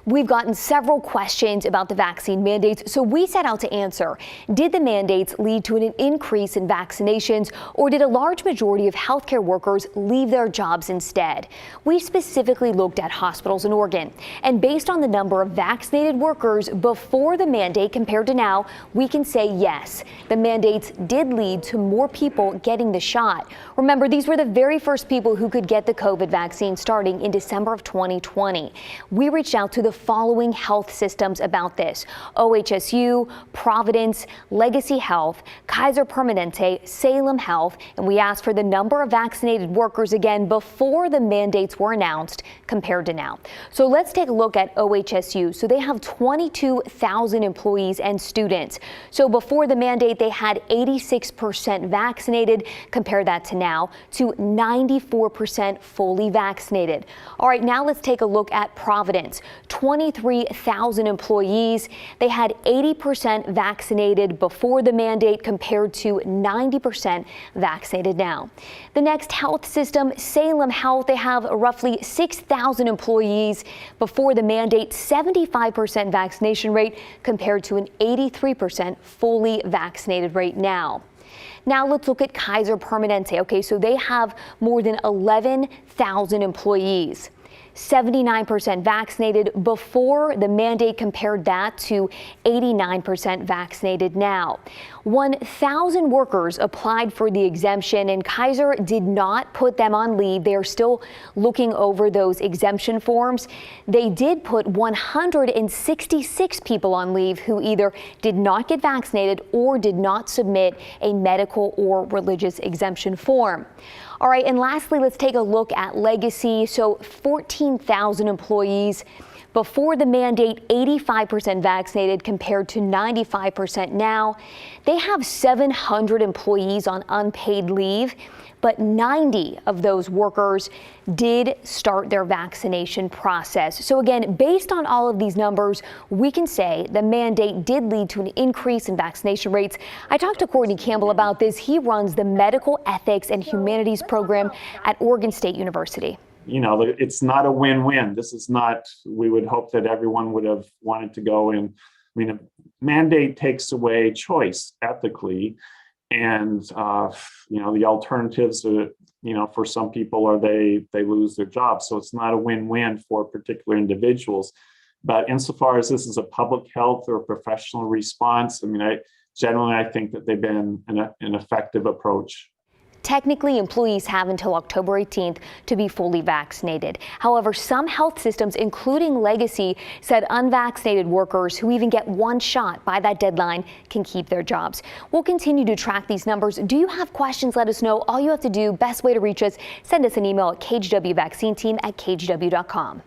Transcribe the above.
We've gotten several questions about the vaccine mandates, so we set out to answer. Did the mandates lead to an increase in vaccinations, or did a large majority of healthcare workers leave their jobs instead? We specifically looked at hospitals in Oregon, and based on the number of vaccinated workers before the mandate compared to now, we can say yes, the mandates did lead to more people getting the shot. Remember, these were the very first people who could get the COVID vaccine starting in December of 2020. We reached out to the following health systems about this: OHSU, Providence, Legacy Health, KAISER Permanente, Salem Health, and we asked for the number of vaccinated workers again before the mandates were announced compared to now. So let's take a look at OHSU. So they have 22,000 employees and students. So before the mandate, they had 86% vaccinated. Compare that to now to 94% fully vaccinated. All right, now let's take a look at Providence. 23,000 employees. They had 80% vaccinated before the mandate compared to 90% vaccinated now. The next health system, Salem Health, they have roughly 6,000 employees. Before the mandate, 75% vaccination rate compared to an 83% fully vaccinated rate now. Now let's look at KAISER Permanente. Okay, so they have more than 11,000 employees. 79% vaccinated before the mandate, compared that to 89% vaccinated now. 1,000 workers applied for the exemption, and KAISER did not put them on leave. They are still looking over those exemption forms. They did put 166 people on leave who either did not get vaccinated or did not submit a medical or religious exemption form. All right, and lastly, let's take a look at Legacy. So 14,000 employees. Before the mandate, 85% vaccinated compared to 95% now. They have 700 employees on unpaid leave, but 90 of those workers did start their vaccination process. So again, based on all of these numbers, we can say the mandate did lead to an increase in vaccination rates. I talked to Courtney Campbell about this. He runs the Medical Ethics and Humanities program at Oregon State University. You know, it's not a win-win. This is not, we would hope that everyone would have wanted to go in. I mean, a mandate takes away choice ethically. And, you know, the alternatives, for some people are they lose their jobs. So it's not a win-win for particular individuals. But insofar as this is a public health or professional response, I mean, I think that they've been an effective approach. Technically, employees have until October 18th to be fully vaccinated. However, some health systems, including Legacy, said unvaccinated workers who even get one shot by that deadline can keep their jobs. We'll continue to track these numbers. Do you have questions? Let us know. All you have to do, best way to reach us, send us an email at khwvaccineteam@khw.com.